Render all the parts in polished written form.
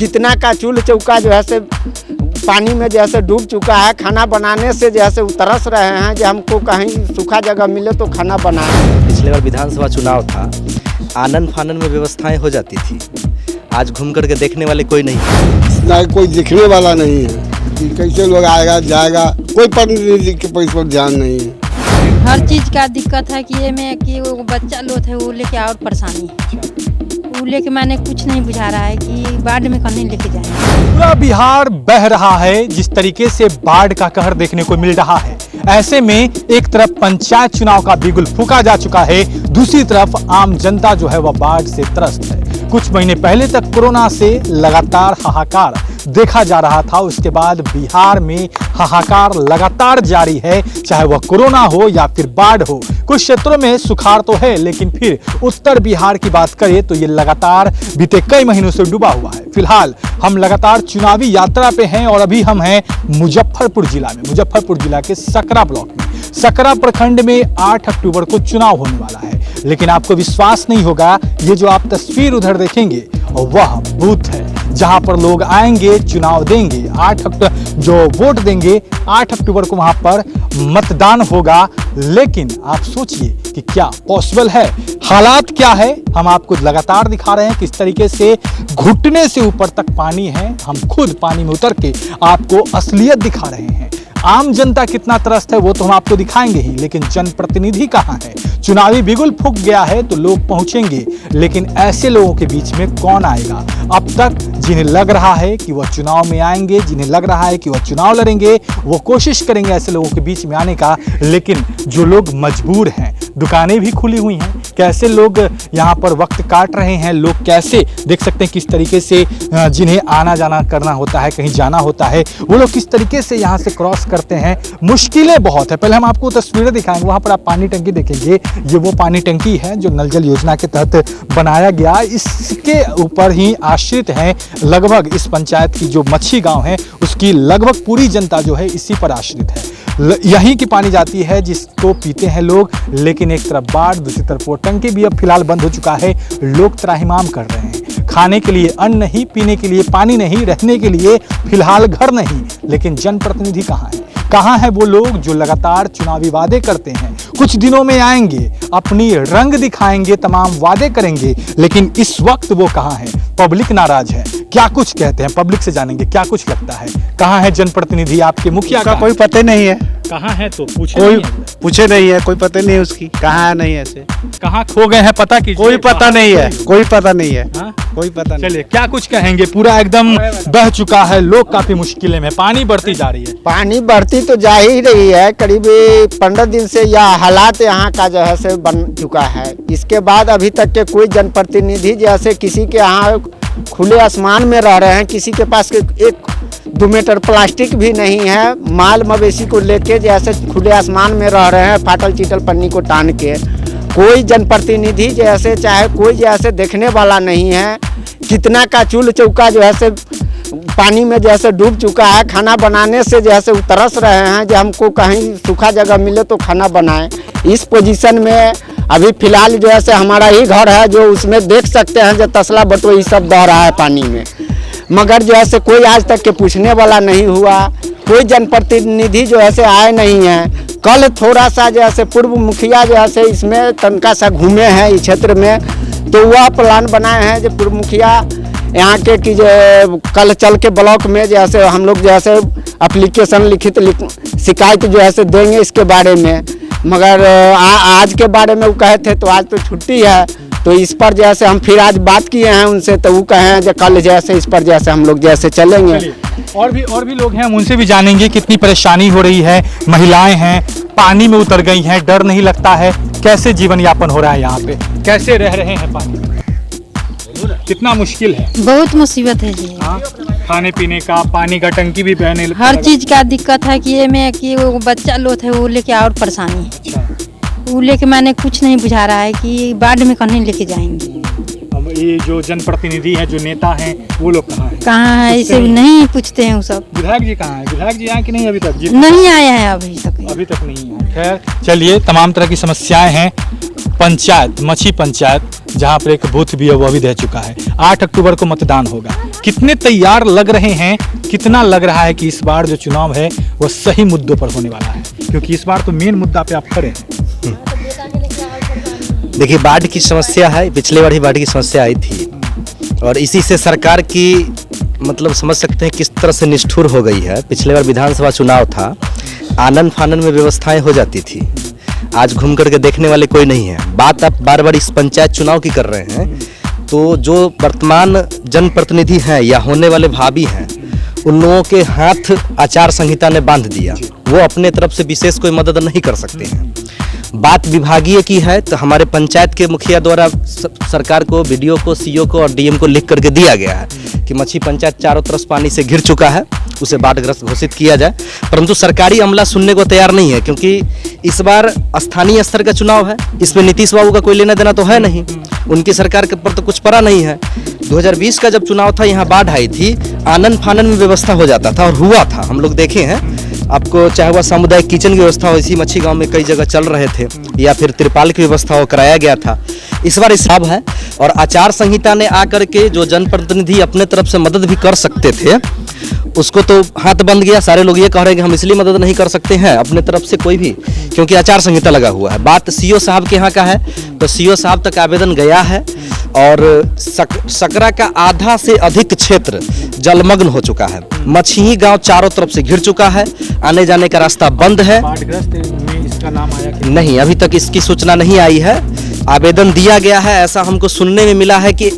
कितना का चूल्हा चौका जो है से पानी में जैसे डूब चुका है। खाना बनाने से जैसे तरस रहे हैं कि हमको कहीं सूखा जगह मिले तो खाना बनाए। पिछले बार विधानसभा चुनाव था, आनन फानन में व्यवस्थाएं हो जाती थी। आज घूम करके देखने वाले कोई नहीं ना, कोई देखने वाला नहीं है कि कैसे लोग आएगा जाएगा। कोई प्रतिनिधि के पैसे पर ध्यान नहीं है। हर चीज़ का दिक्कत है कि ये में कि वो बच्चा लोग है वो लेके और परेशानी है। वो लेके मैंने कुछ नहीं बुझा रहा है कि बाढ़ में कहीं लेके जाए। पूरा बिहार बह रहा है। जिस तरीके से बाढ़ का कहर देखने को मिल रहा है, ऐसे में एक तरफ पंचायत चुनाव का बिगुल फूंका जा चुका है, दूसरी तरफ आम जनता जो है वह बाढ़ से त्रस्त है। कुछ महीने पहले तक कोरोना से लगातार हाहाकार देखा जा रहा था, उसके बाद बिहार में हाहाकार लगातार जारी है, चाहे वह कोरोना हो या फिर बाढ़ हो। कुछ क्षेत्रों में सुखाड़ तो है, लेकिन फिर उत्तर बिहार की बात करें तो ये लगातार बीते कई महीनों से डूबा हुआ है। फिलहाल हम लगातार चुनावी यात्रा पे हैं और अभी हम हैं मुजफ्फरपुर जिला में, मुजफ्फरपुर जिला के सकरा ब्लॉक में। सकरा प्रखंड में 8 अक्टूबर को चुनाव होने वाला है, लेकिन आपको विश्वास नहीं होगा, ये जो आप तस्वीर उधर देखेंगे वह बूथ है जहां पर लोग आएंगे, चुनाव देंगे। 8 अक्टूबर जो वोट देंगे, 8 अक्टूबर को वहां पर मतदान होगा। लेकिन आप सोचिए कि क्या पॉसिबल है, हालात क्या है, हम आपको लगातार दिखा रहे हैं किस तरीके से घुटने से ऊपर तक पानी है। हम खुद पानी में उतर के आपको असलियत दिखा रहे हैं। आम जनता कितना त्रस्त है वो तो हम आपको दिखाएंगे ही, लेकिन जनप्रतिनिधि कहाँ है? चुनावी बिगुल फूंक गया है तो लोग पहुंचेंगे, लेकिन ऐसे लोगों के बीच में कौन आएगा? अब तक जिन्हें लग रहा है कि वह चुनाव में आएंगे, जिन्हें लग रहा है कि वह चुनाव लड़ेंगे, वो कोशिश करेंगे ऐसे लोगों के बीच में आने का, लेकिन जो लोग मजबूर हैं, दुकानें भी खुली हुई हैं, कैसे लोग यहाँ पर वक्त काट रहे हैं, लोग कैसे देख सकते हैं किस तरीके से जिन्हें आना जाना करना होता है, कहीं जाना होता है, वो लोग किस तरीके से यहाँ से क्रॉस करते हैं। मुश्किलें बहुत है। पहले हम आपको तस्वीरें दिखाएंगे, वहाँ पर आप पानी टंकी देखेंगे। ये वो पानी टंकी है जो नल जल योजना के तहत बनाया गया, इसके ऊपर ही आश्रित हैं लगभग इस पंचायत की जो मच्छी गाँव है उसकी लगभग पूरी जनता जो है इसी पर आश्रित है। यहीं की पानी जाती है जिसको पीते हैं लोग, लेकिन एक तरफ बाढ़, दूसरी तरफ वो टंकी भी अब फिलहाल बंद हो चुका है। लोग त्राहिमाम कर रहे हैं, खाने के लिए अन्न नहीं, पीने के लिए पानी नहीं, रहने के लिए फिलहाल घर नहीं। लेकिन जनप्रतिनिधि कहाँ है? कहाँ है वो लोग जो लगातार चुनावी वादे करते हैं? कुछ दिनों में आएंगे, अपनी रंग दिखाएंगे, तमाम वादे करेंगे, लेकिन इस वक्त वो कहाँ है? पब्लिक नाराज है। क्या कुछ कहते हैं, पब्लिक से जानेंगे क्या कुछ लगता है। कहाँ है जनप्रतिनिधि? आपके मुखिया का कोई पता नहीं है। कहाँ है तो पूछे कोई नहीं है। पूछे नहीं है, कोई पता नहीं है उसकी कहाँ है, नहीं है ऐसे। कहाँ खो गए हैं पता कीजिए। कोई पता नहीं है, कोई पता नहीं है। हाँ? कोई पता नहीं। चलिए क्या कुछ कहेंगे? पूरा एकदम बह चुका है, लोग काफी मुश्किलें में, पानी बढ़ती जा रही है। पानी बढ़ती तो जा ही रही है, करीब 15 दिन से यह हालात यहाँ का जो है से बन चुका है। इसके बाद अभी तक के कोई जनप्रतिनिधि जैसे किसी के यहाँ खुले आसमान में रह रहे हैं, किसी के पास 1-2 मीटर प्लास्टिक भी नहीं है। माल मवेशी को लेके जैसे खुले आसमान में रह रहे हैं, फाटल चीटल पन्नी को टान के। कोई जनप्रतिनिधि जैसे चाहे कोई जैसे देखने वाला नहीं है। कितना का चूल्हा चौका जो है से पानी में जैसे डूब चुका है। खाना बनाने से जैसे तरस रहे हैं कि हमको कहीं सूखा जगह मिले तो खाना बनाएं। इस पोजीशन में अभी फिलहाल जो है से हमारा ही घर है, जो उसमें देख सकते हैं जो तसला बटोई सब बह रहा है पानी में, मगर जो है से कोई आज तक के पूछने वाला नहीं हुआ। कोई जनप्रतिनिधि जो है से आए नहीं है। कल थोड़ा सा जो है से पूर्व मुखिया जो है से इसमें तनका सा घूमे हैं इस क्षेत्र में, तो वह प्लान बनाए हैं जो पूर्व मुखिया यहाँ के कि जो कल चल के ब्लॉक में जैसे हम लोग जैसे एप्लीकेशन लिखित शिकायत जो है से देंगे इसके बारे में, मगर आज के बारे में वो कहे थे तो आज तो छुट्टी है, तो इस पर जैसे हम फिर आज बात किए हैं उनसे, तो वो कहे हैं जो कल जैसे इस पर जैसे हम लोग जैसे चलेंगे। और भी लोग हैं, हम उनसे भी जानेंगे कितनी परेशानी हो रही है। महिलाएं हैं, पानी में उतर गई हैं, डर नहीं लगता है? कैसे जीवन यापन हो रहा है यहाँ पे, कैसे रह रहे हैं? पानी कितना मुश्किल है? बहुत मुसीबत है जी। हाँ? खाने पीने का, पानी का टंकी भी बहने लगा। हर चीज़ का दिक्कत है कि ये में कि वो बच्चा लोग है वो लेके और परेशानी है। अच्छा। वो लेके मैंने कुछ नहीं बुझा रहा है कि बाढ़ में कहीं लेके जाएंगे। अब ये जो जनप्रतिनिधि हैं, जो नेता हैं, वो लोग कहाँ हैं? कहाँ है इसे नहीं पूछते हैं वो सब। विधायक जी कहाँ हैं? विधायक जी आए कि नहीं अभी तक? नहीं आए हैं अभी तक नहीं आए। खैर चलिए, तमाम तरह की समस्याएं हैं। पंचायत मछी पंचायत जहां पर एक बूथ भी है वह भी दे चुका है। 8 अक्टूबर को मतदान होगा। कितने तैयार लग रहे हैं, कितना लग रहा है कि इस बार जो चुनाव है वह सही मुद्दों पर होने वाला है, क्योंकि इस बार तो मेन मुद्दा पे आप खड़े हैं। देखिए, बाढ़ की समस्या है, पिछले बार ही बाढ़ की समस्या आई थी और इसी से सरकार की मतलब समझ सकते हैं किस तरह से निष्ठुर हो गई है। पिछले बार विधानसभा चुनाव था, आनन फानन में व्यवस्थाएं हो जाती थी, आज घूम करके देखने वाले कोई नहीं है। बात आप बार बार इस पंचायत चुनाव की कर रहे हैं, तो जो वर्तमान जनप्रतिनिधि हैं या होने वाले भावी हैं, उन लोगों के हाथ आचार संहिता ने बांध दिया। वो अपने तरफ से विशेष कोई मदद नहीं कर सकते हैं। बात विभागीय की है तो हमारे पंचायत के मुखिया द्वारा सरकार को, बीडीओ को, सीओ को और डीएम को लिख करके दिया गया है कि मछी पंचायत चारों तरफ पानी से घिर चुका है, उसे बाढ़ग्रस्त घोषित किया जाए। परंतु सरकारी अमला सुनने को तैयार नहीं है, क्योंकि इस बार स्थानीय स्तर का चुनाव है, इसमें नीतीश बाबू का कोई लेना देना तो है नहीं, उनकी सरकार के पर तो कुछ पड़ा नहीं है। 2020 का जब चुनाव था, यहाँ बाढ़ आई थी, आनन फानन में व्यवस्था हो जाता था और हुआ था, हम लोग देखे हैं। आपको चाहे वह सामुदायिक किचन की व्यवस्था हो, इसी मच्छी गांव में कई जगह चल रहे थे, या फिर तिरपाल की व्यवस्था हो, कराया गया था। इस बार हिसाब है और आचार संहिता ने आकर के जो जनप्रतिनिधि अपने तरफ से मदद भी कर सकते थे, उसको तो हाथ बंद गया। सारे लोग ये कह रहे हैं कि हम इसलिए मदद नहीं कर सकते हैं अपने तरफ से कोई भी, क्योंकि आचार संहिता लगा हुआ है। बात सीओ साहब के यहाँ का है तो सीओ साहब तक आवेदन गया है और सकरा का आधा से अधिक क्षेत्र जलमग्न हो चुका है। मछही गांव चारों तरफ से घिर चुका है, आने जाने का रास्ता बंद है। बाढ़ग्रस्त में इसका नाम आया कि नहीं, अभी तक इसकी सूचना नहीं आई है। आवेदन दिया गया है, ऐसा हमको सुनने में मिला है कि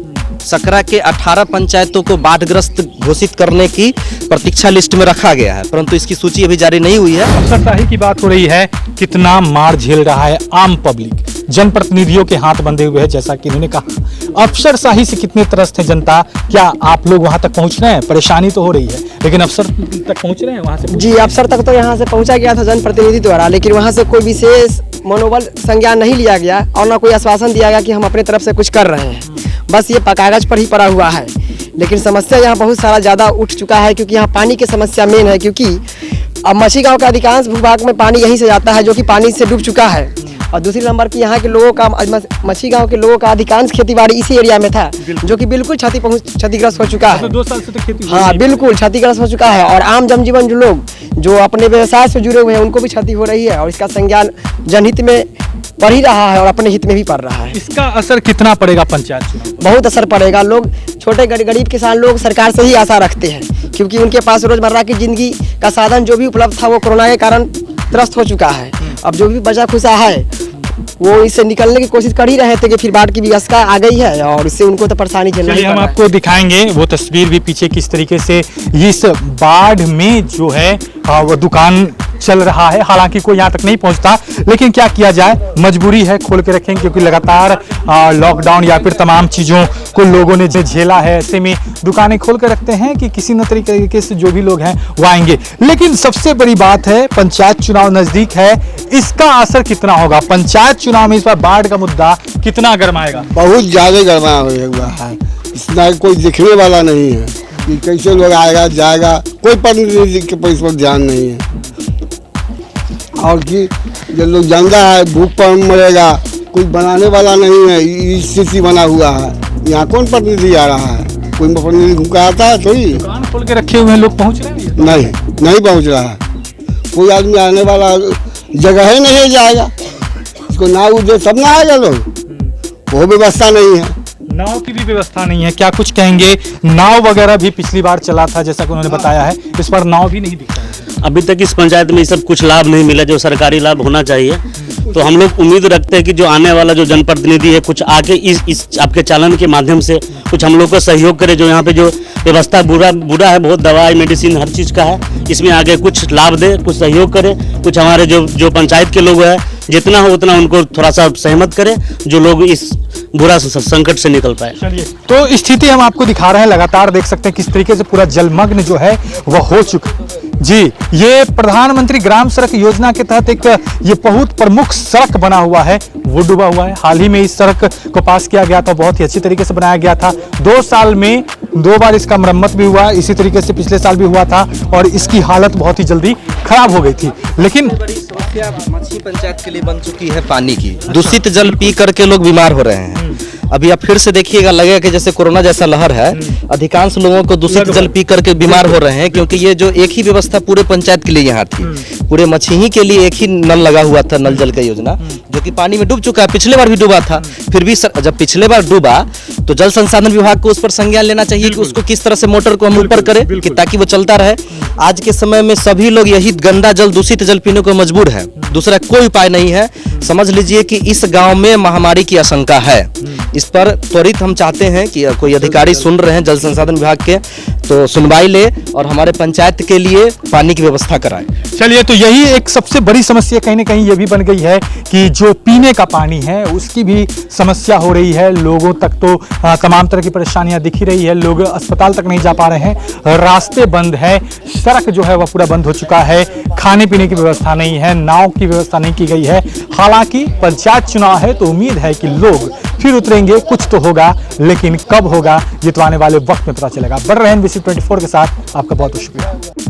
सकरा के 18 पंचायतों को बाढ़ग्रस्त घोषित करने की प्रतीक्षा लिस्ट में रखा गया है, परंतु इसकी सूची अभी जारी नहीं हुई है। अफसरशाही की बात हो रही है, कितना मार झेल रहा है आम पब्लिक, जनप्रतिनिधियों के हाथ बंधे हुए हैं। जैसा कि उन्होंने कहा, अफसरशाही से कितने त्रस्त है जनता। क्या आप लोग वहां तक पहुंच रहे हैं? परेशानी तो हो रही है, लेकिन अफसर तक पहुंच रहे हैं वहां से? जी, अफसर तक तो यहाँ से पहुंचा गया था जनप्रतिनिधि द्वारा, लेकिन वहाँ से कोई विशेष मनोबल संज्ञान नहीं लिया गया और ना कोई आश्वासन दिया गया कि हम अपने तरफ से कुछ कर रहे हैं। बस ये कागज पर ही पड़ा हुआ है। लेकिन समस्या यहाँ बहुत सारा ज़्यादा उठ चुका है, क्योंकि यहाँ पानी की समस्या मेन है। क्योंकि अब मछी गाँव का अधिकांश भूभाग में पानी यहीं से जाता है, जो कि पानी से डूब चुका है। और दूसरी नंबर की यहाँ के लोगों का, मछी गांव के लोगों का अधिकांश खेतीबाड़ी इसी एरिया में था, जो कि बिल्कुल क्षतिग्रस्त हो चुका है। 2 साल से तो खेती हाँ, बिल्कुल क्षतिग्रस्त हो चुका है। और आम जनजीवन जो लोग जो अपने व्यवसाय से जुड़े हुए हैं, उनको भी क्षति हो रही है और इसका संज्ञान जनहित में पड़ ही रहा है और अपने हित में भी पड़ रहा है। इसका असर कितना पड़ेगा पंचायत चुनाव? बहुत असर पड़ेगा। लोग, छोटे गरीब किसान लोग सरकार से ही आशा रखते हैं, क्योंकि उनके पास रोजमर्रा की जिंदगी का साधन जो भी उपलब्ध था वो कोरोना के कारण त्रस्त हो चुका है। अब जो भी बचा खुचा है वो इससे निकलने की कोशिश कर ही रहे थे कि फिर बाढ़ की व्यवस्था आ गई है और इससे उनको तो परेशानी झेलनी पड़ रहा है। हम आपको दिखाएंगे वो तस्वीर भी पीछे, किस तरीके से इस बाढ़ में जो है वो दुकान चल रहा है। हालांकि कोई यहाँ तक नहीं पहुँचता, लेकिन क्या किया जाए, मजबूरी है, खोल के रखेंगे, क्योंकि लगातार लॉकडाउन या फिर तमाम चीज़ों को लोगों ने झेला है। ऐसे में दुकानें खोल के रखते हैं कि किसी न तरीके से जो भी लोग हैं वो आएंगे। लेकिन सबसे बड़ी बात है, पंचायत चुनाव नजदीक है, इसका असर कितना होगा? पंचायत चुनाव में इस बार बाढ़ का मुद्दा कितना गरमाएगा? बहुत ज़्यादा गरमा हुआ है। इतना कोई दिखने वाला नहीं है कि कैसे लोग आएगा जाएगा, कोई प्रतिनिधि के पैसे पर ध्यान नहीं है। और कि जो लोग जानता है भूख पर मरेगा, कोई बनाने वाला नहीं है, स्थिति बना हुआ है। यहाँ कौन प्रतिनिधि आ रहा है? कोई प्रतिनिधि घूम आता है? थोड़ी दुकान खोल के रखे हुए हैं, लोग पहुँच रहे हैं? नहीं पहुँच रहा है। कोई आदमी आने वाला जगह ही नहीं जाएगा, इसको नाव दे तब ना आएगा लोग, वो व्यवस्था नहीं है। नाव की भी व्यवस्था नहीं है, क्या कुछ कहेंगे? नाव वगैरह भी पिछली बार चला था, जैसा कि उन्होंने बताया है, इस बार नाव भी नहीं दिखता है। अभी तक इस पंचायत में ये सब कुछ लाभ नहीं मिला जो सरकारी लाभ होना चाहिए। तो हम लोग उम्मीद रखते हैं कि जो आने वाला जो जनप्रतिनिधि है कुछ आके इस आपके चालन के माध्यम से कुछ हम लोग को सहयोग करे। जो यहाँ पे जो व्यवस्था बुरा है, बहुत दवाई मेडिसिन हर चीज़ का है, इसमें आगे कुछ लाभ दे, कुछ सहयोग करे। कुछ हमारे जो पंचायत के लोग हैं, जितना हो उतना उनको थोड़ा सा सहमत करे, जो लोग इस बुरा संकट से निकल पाए। चलिए, तो स्थिति हम आपको दिखा रहे हैं, लगातार देख सकते हैं किस तरीके से पूरा जलमग्न जो है वह हो चुका जी। ये प्रधानमंत्री ग्राम सड़क योजना के तहत एक ये बहुत प्रमुख सड़क बना हुआ है, वो डूबा हुआ है। हाल ही में इस सड़क को पास किया गया था, बहुत ही अच्छी तरीके से बनाया गया था। 2 साल में 2 बार इसका मरम्मत भी हुआ, इसी तरीके से पिछले साल भी हुआ था और इसकी हालत बहुत ही जल्दी खराब हो गई थी। लेकिन समस्या मछली पंचायत के लिए बन चुकी है पानी की। दूषित जल पी करके लोग बीमार हो रहे हैं। अभी आप फिर से देखिएगा, लगेगा कि जैसे कोरोना जैसा लहर है। अधिकांश लोगों को दूषित जल पी करके बीमार हो रहे हैं, क्योंकि ये जो एक ही व्यवस्था पूरे पंचायत के लिए यहाँ थी, पूरे मछली के लिए एक ही नल लगा हुआ था, नल जल का योजना, जो कि पानी में डूब चुका है। पिछले बार भी डूबा था। फिर भी जब पिछले बार डूबा तो जल संसाधन विभाग को उस पर संज्ञान लेना चाहिए कि उसको किस तरह से मोटर को हम ऊपर करें कि ताकि वो चलता रहे। आज के समय में सभी लोग यही गंदा जल, दूषित जल पीने को मजबूर है। दूसरा कोई उपाय नहीं है। समझ लीजिए कि इस गांव में महामारी की आशंका है। इस पर त्वरित हम चाहते हैं कि कोई अधिकारी सुन रहे हैं जल संसाधन विभाग के, तो सुनवाई ले और हमारे पंचायत के लिए पानी की व्यवस्था कराएं। चलिए, तो यही एक सबसे बड़ी समस्या कहीं ना कहीं ये भी बन गई है कि जो पीने का पानी है उसकी भी समस्या हो रही है। लोगों तक तो तमाम तरह की परेशानियां दिख ही रही है। लोग अस्पताल तक नहीं जा पा रहे हैं, रास्ते बंद है, सड़क जो है वह पूरा बंद हो चुका है, खाने पीने की व्यवस्था नहीं है, नाव की व्यवस्था नहीं की गई है। हालांकि पंचायत चुनाव है तो उम्मीद है कि लोग फिर उतरेंगे, कुछ तो होगा, लेकिन कब होगा ये तो आने वाले वक्त में पता चलेगा। बन रहे हैं NBC 24 के साथ, आपका बहुत बहुत शुक्रिया।